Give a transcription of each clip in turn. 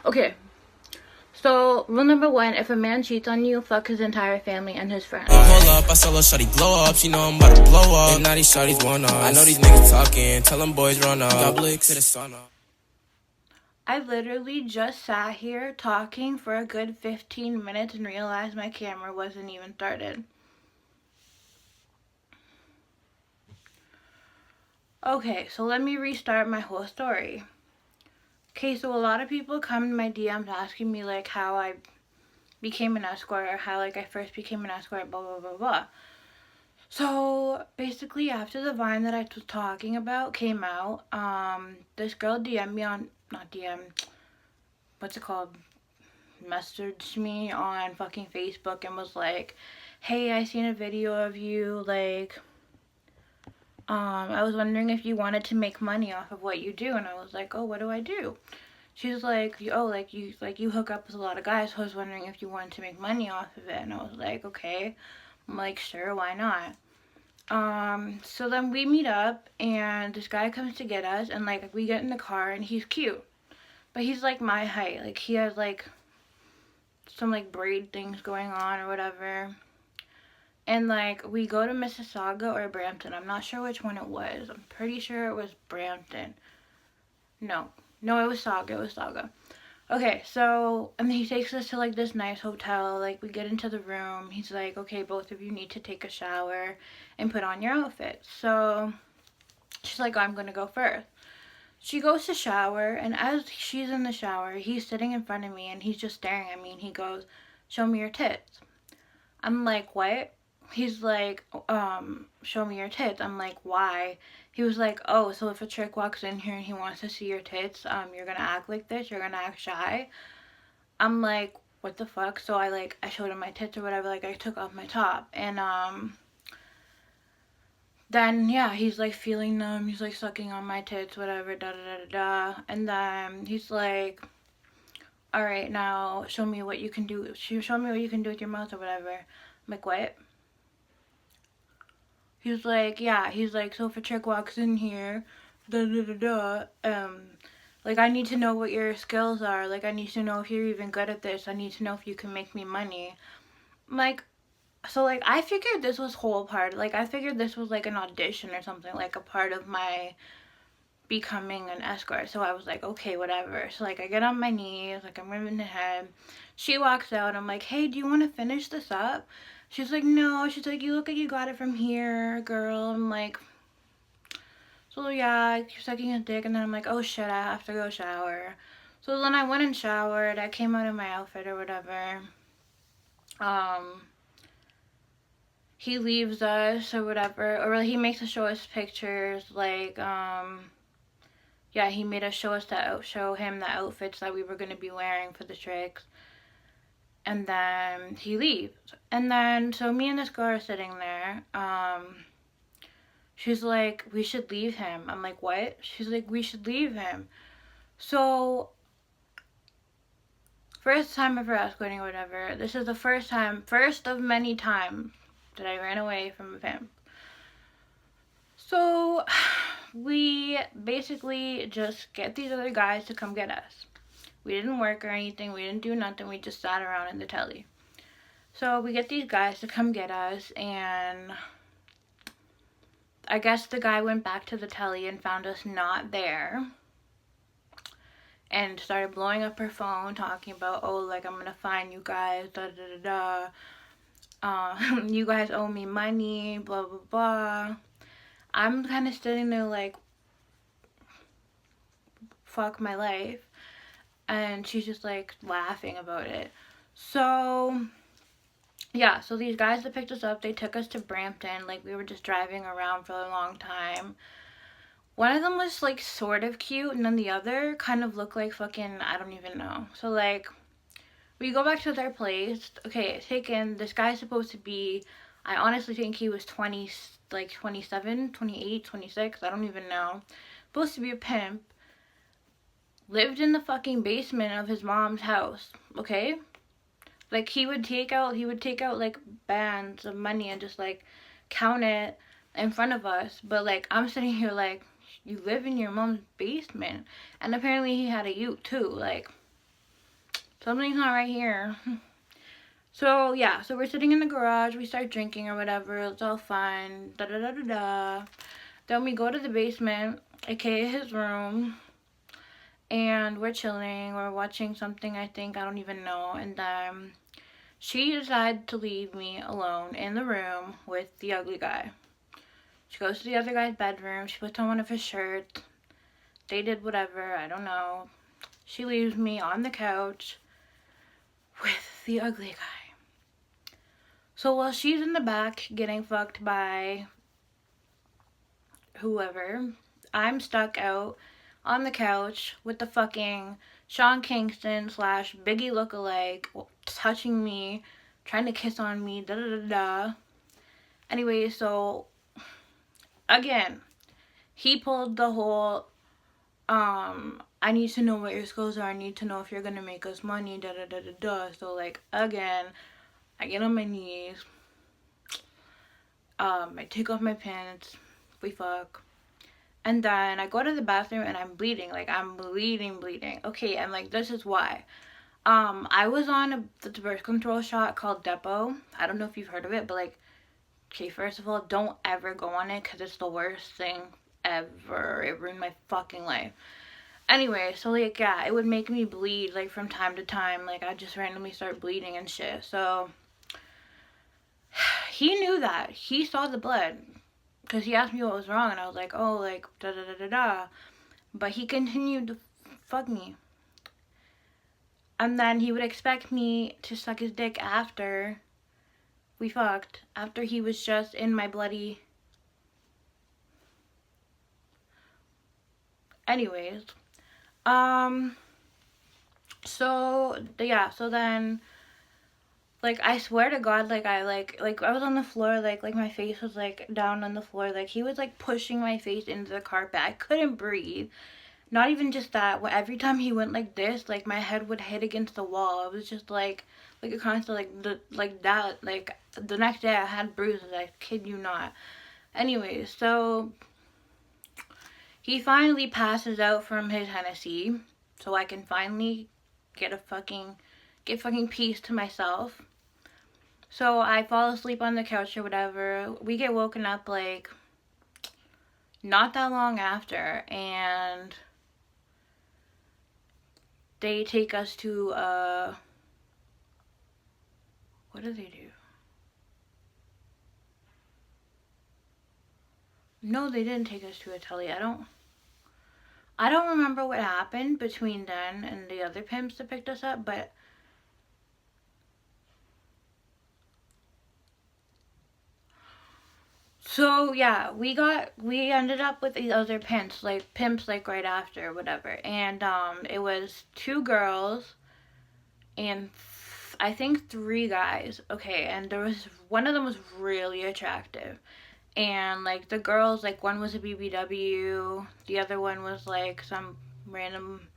Okay, so rule number one, if a man cheats on you, fuck his entire family and his friends. Hold up, I saw little shawty blow up. She know I'm about to blow up. And now these shawties want us. I know these niggas talking. Tell them boys run up. Got blicks to the sun up. I literally just sat here talking for a good 15 minutes and realized my camera wasn't even started. Okay, so let me restart my whole story. Okay, so a lot of people come in my DMs asking me like how I became an escort or how like I first became an escort, blah blah blah blah. So basically after the Vine that I was talking about came out, this girl DM'd me on, not DM, what's it called? Messaged me on fucking Facebook and was like, hey, I seen a video of you, like, I was wondering if you wanted to make money off of what you do. And I was like, oh, what do I do? She's like, oh, like you hook up with a lot of guys, so I was wondering if you wanted to make money off of it. And I was like, okay. I'm like, sure, why not? So then we meet up and this guy comes to get us, and like we get in the car and he's cute. But he's like my height. Like he has like some like braid things going on or whatever. And like we go to Mississauga or Brampton. I'm not sure which one it was. I'm pretty sure it was Brampton. No, it was Saga. It was Saga. Okay, so and he takes us to like this nice hotel. Like we get into the room. He's like, okay, both of you need to take a shower and put on your outfits. So she's like, oh, I'm gonna go first. She goes to shower, and as she's in the shower, he's sitting in front of me and he's just staring at me, and he goes, show me your tits. I'm like, what? He's like, show me your tits. I'm like, why? He was like, oh, so if a chick walks in here and he wants to see your tits, you're gonna act like this? You're gonna act shy? I'm like, what the fuck? So I showed him my tits or whatever, like I took off my top, and then yeah, he's like feeling them, he's like sucking on my tits, whatever, da da da da da, and then he's like, all right, now show me what you can do. Show me what you can do with your mouth or whatever. I'm like, what? He's like, yeah. He's like, so if a chick walks in here, da da da da, like I need to know what your skills are. Like I need to know if you're even good at this. I need to know if you can make me money. I'm like, so like I figured this was whole part. Like I figured this was like an audition or something, like a part of my becoming an escort. So I was like, okay, whatever. So like I get on my knees, like I'm moving ahead. She walks out. I'm like, hey, do you want to finish this up? She's like, no. She's like, you look like you got it from here, girl. I'm like, so yeah, I keep sucking his dick, and then I'm like, oh shit, I have to go shower. So then I went and showered. I came out in my outfit or whatever. He leaves us or whatever, or he makes us show us pictures, like, yeah, he made us show him the outfits that we were going to be wearing for the tricks. And then he leaves. And then, so me and this girl are sitting there. She's like, we should leave him. I'm like, what? She's like, we should leave him. So, first time ever escorting or whatever. This is the first of many times that I ran away from a pimp. So, we basically just get these other guys to come get us. We didn't work or anything. We didn't do nothing. We just sat around in the telly. So we get these guys to come get us, and I guess the guy went back to the telly and found us not there and started blowing up her phone talking about, oh, like, I'm gonna find you guys, da da da da. You guys owe me money, blah blah blah. I'm kind of sitting there like, fuck my life. And she's just like laughing about it. So yeah, so these guys that picked us up, they took us to Brampton. Like we were just driving around for a long time. One of them was like sort of cute, and then the other kind of looked like fucking, I don't even know. So like we go back to their place. Okay, taken, this guy's supposed to be, I honestly think he was 20, like 27, 28, 26, I don't even know. Supposed to be a pimp. Lived in the fucking basement of his mom's house, okay? Like he would take out like bands of money and just like count it in front of us. But like I'm sitting here like, you live in your mom's basement. And apparently he had a ute too. Like, Something's not right here. So, yeah, so we're sitting in the garage. We start drinking or whatever. It's all fun. Da da da da da. Then we go to the basement, aka his room. And we're chilling. We're watching something, I think. I don't even know. And then she decided to leave me alone in the room with the ugly guy. She goes to the other guy's bedroom. She puts on one of his shirts. They did whatever. I don't know. She leaves me on the couch with the ugly guy. So while she's in the back getting fucked by whoever, I'm stuck out on the couch with the fucking Sean Kingston / Biggie lookalike touching me, trying to kiss on me, da da da da. Anyway, so again, he pulled the whole I need to know what your skills are. I need to know if you're gonna make us money, da da da da da. So like again, I get on my knees. I take off my pants. We fuck. And then I go to the bathroom and I'm bleeding. Like I'm bleeding. Okay, and like this is why. I was on the birth control shot called Depo. I don't know if you've heard of it, but like, okay, first of all, don't ever go on it because it's the worst thing ever. It ruined my fucking life. Anyway, so like, yeah, it would make me bleed like from time to time. Like I just randomly start bleeding and shit. So he knew that. He saw the blood because he asked me what was wrong, and I was like, oh, like da da da da da. But he continued to fuck me. And then he would expect me to suck his dick after we fucked, after he was just in my bloody. Anyways, so yeah, so then, like, I swear to God, like I was on the floor, like my face was like down on the floor, like he was like pushing my face into the carpet. I couldn't breathe. Not even just that. Every time he went like this, like my head would hit against the wall. It was just like a constant like that. Like the next day, I had bruises. I kid you not. Anyways, so he finally passes out from his Hennessy, so I can finally get fucking peace to myself. So I fall asleep on the couch or whatever. We get woken up like not that long after, and they take us to what do they do? No, they didn't take us to a telly. I don't remember what happened between then and the other pimps that picked us up, but so yeah, we ended up with these other pimps like right after, whatever. And it was 2 girls and I think 3 guys. Okay, and there was one of them was really attractive. And like the girls, like one was a BBW, the other one was like some random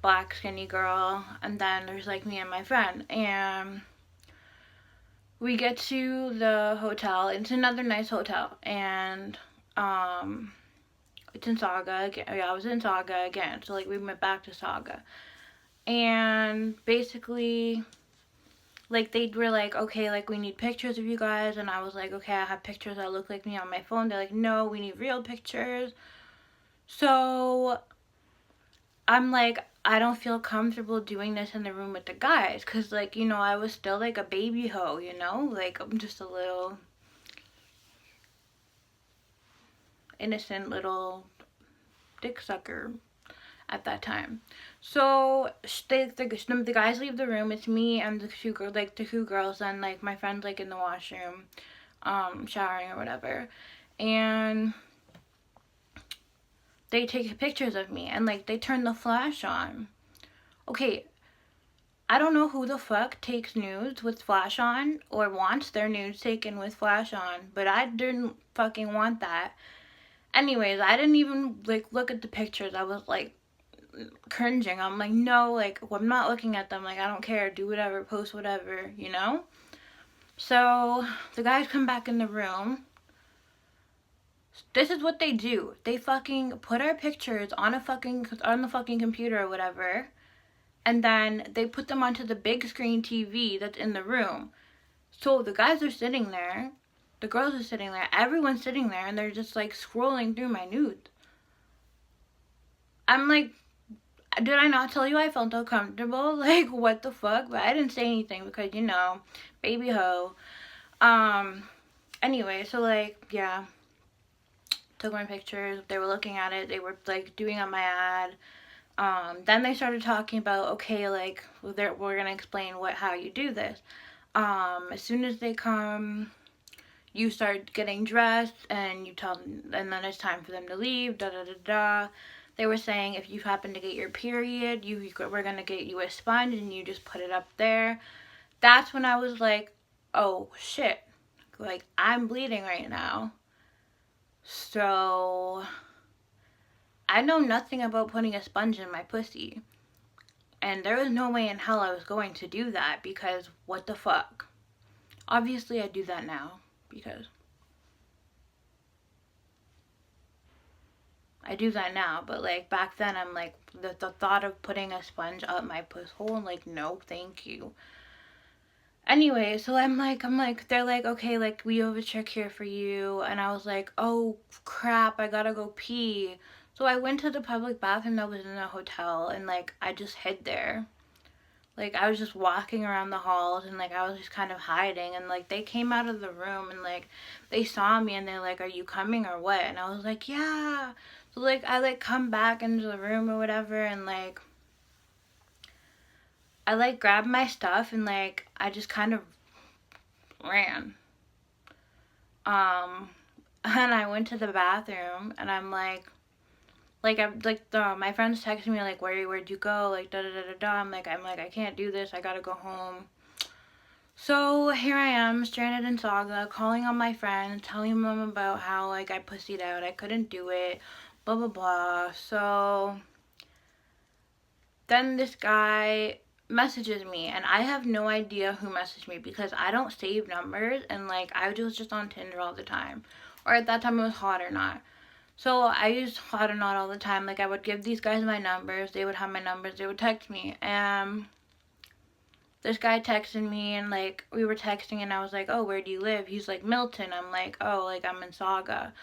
black skinny girl, and then there's like me and my friend. And we get to the hotel. It's another nice hotel, and it's in Saga again. Yeah, I was in Saga again, so like we went back to Saga, and basically, like they were like, okay, like we need pictures of you guys, and I was like, okay, I have pictures that look like me on my phone. They're like, no, we need real pictures. So I'm like, I don't feel comfortable doing this in the room with the guys, because like, you know, I was still like a baby hoe, you know, like I'm just a little innocent little dick sucker at that time. So the guys leave the room. It's me and the 2 girls, and like my friend's like in the washroom, showering or whatever, and they take pictures of me, and like they turn the flash on. Okay, I don't know who the fuck takes nudes with flash on or wants their nudes taken with flash on, but I didn't fucking want that. Anyways, I didn't even like look at the pictures. I was like cringing. I'm like, no, like I'm not looking at them. Like I don't care. Do whatever, post whatever, you know? So the guys come back in the room. This is what they do. They fucking put our pictures on the fucking computer or whatever, and then they put them onto the big screen TV that's in the room. So the guys are sitting there, the girls are sitting there, everyone's sitting there, and they're just like scrolling through my nudes. I'm like, did I not tell you I felt uncomfortable? Like, what the fuck? But I didn't say anything because, you know, baby hoe. Anyway, so like, yeah, took my pictures. They were looking at it. They were like doing up my ad. Then they started talking about, okay, like, we're gonna explain how you do this. As soon as they come, you start getting dressed, and you tell them, and then it's time for them to leave. Da da da da. They were saying if you happen to get your period, we're gonna get you a sponge, and you just put it up there. That's when I was like, oh shit, like I'm bleeding right now. So I know nothing about putting a sponge in my pussy. And there was no way in hell I was going to do that, because what the fuck? Obviously I do that now because I do that now, but like back then I'm like, the thought of putting a sponge up my puss hole, like, no thank you. Anyway, so I'm like, they're like, okay, like, we have a check here for you. And I was like, oh crap, I gotta go pee. So I went to the public bathroom that was in the hotel, and like, I just hid there. Like, I was just walking around the halls, and like, I was just kind of hiding. And like, they came out of the room, and like, they saw me, and they're like, are you coming or what? And I was like, yeah. So like, I like come back into the room or whatever, and like, I like grabbed my stuff, and like, I just kind of ran. And I went to the bathroom, and I'm I'm like, my friends texted me like, where'd you go? Like, da da da da da. I'm like, I can't do this. I gotta go home. So here I am, stranded in Saga, calling on my friends, telling them about how like I pussied out, I couldn't do it, blah blah blah. So then this guy messages me, and I have no idea who messaged me because I don't save numbers, and like, I was just on Tinder all the time, or at that time it was Hot or Not. So I used Hot or Not all the time. Like, I would give these guys my numbers, they would have my numbers, they would text me, and this guy texted me, and like, we were texting, and I was like, oh, where do you live? He's like, Milton. I'm like, oh, like, I'm in Saga.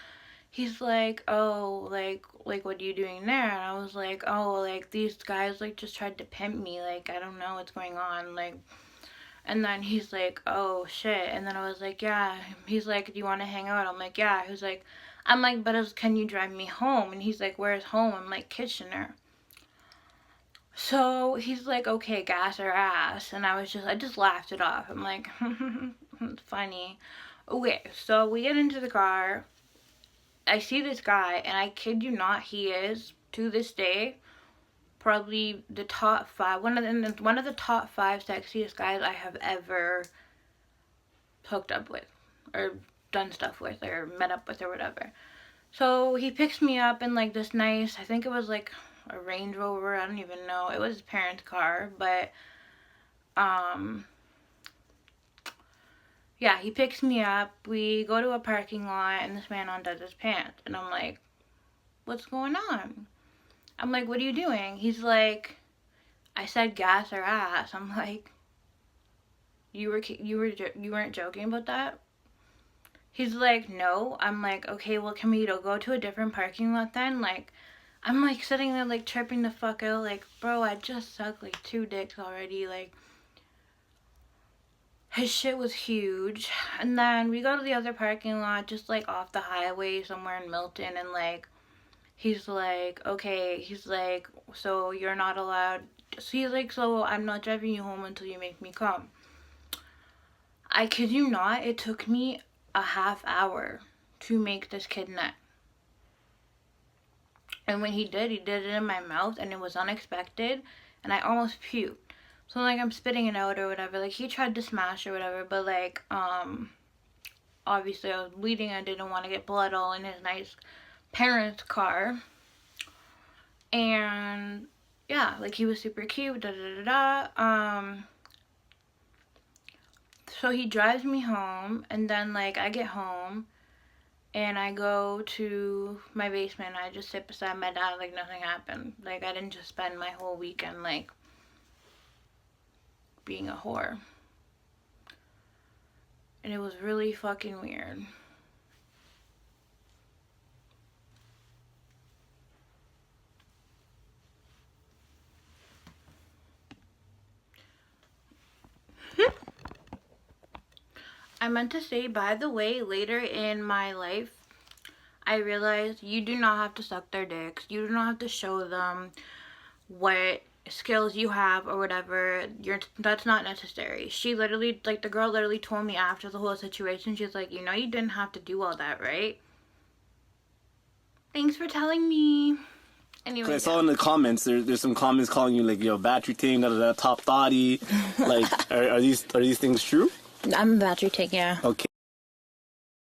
He's like, oh, like what are you doing there? And I was like, oh, like, these guys like just tried to pimp me, like, I don't know what's going on, like. And then he's like, oh shit. And then I was like, yeah. He's like, do you want to hang out? I'm like, yeah. He's like, I'm like, but can you drive me home? And he's like, where's home? I'm like, Kitchener. So he's like, okay, gas or ass. And I just laughed it off. I'm like, it's funny. Okay, so we get into the car. I see this guy, and I kid you not, he is, to this day, probably the top five, one of the top five sexiest guys I have ever hooked up with, or done stuff with, or met up with, or whatever. So he picks me up in like this nice, I think it was like a Range Rover, I don't even know, it was his parents' car, but yeah, he picks me up, we go to a parking lot, and this man undoes his pants, and I'm like, what's going on? I'm like, what are you doing? He's like, I said gas or ass. I'm like, you weren't joking about that? He's like, no. I'm like, okay, well, can we go to a different parking lot then? Like, I'm like sitting there like tripping the fuck out, like, bro, I just sucked like 2 dicks already, like, his shit was huge. And then we go to the other parking lot, just like off the highway somewhere in Milton, and like, he's like, okay, he's like, so you're not allowed, so he's like, so I'm not driving you home until you make me come. I kid you not, it took me a half hour to make this kid nut. And when he did it in my mouth, and it was unexpected, and I almost puked. So like, I'm spitting it out or whatever, like, he tried to smash or whatever, but like, obviously I was bleeding, I didn't want to get blood all in his nice parents' car. And yeah, like, he was super cute, da da da da. So he drives me home, and then like, I get home, and I go to my basement, I just sit beside my dad like nothing happened. Like, I didn't just spend my whole weekend like being a whore. And it was really fucking weird. I meant to say, by the way, later in my life, I realized you do not have to suck their dicks. You do not have to show them what skills you have or whatever. That's not necessary. She literally, like, the girl literally told me after the whole situation, she's like, you know, you didn't have to do all that, right? Thanks for telling me. Anyway, I saw in the comments there's some comments calling you like, yo, battery thing, top thotty. Like, are these things true? I'm a battery tank, yeah. Okay.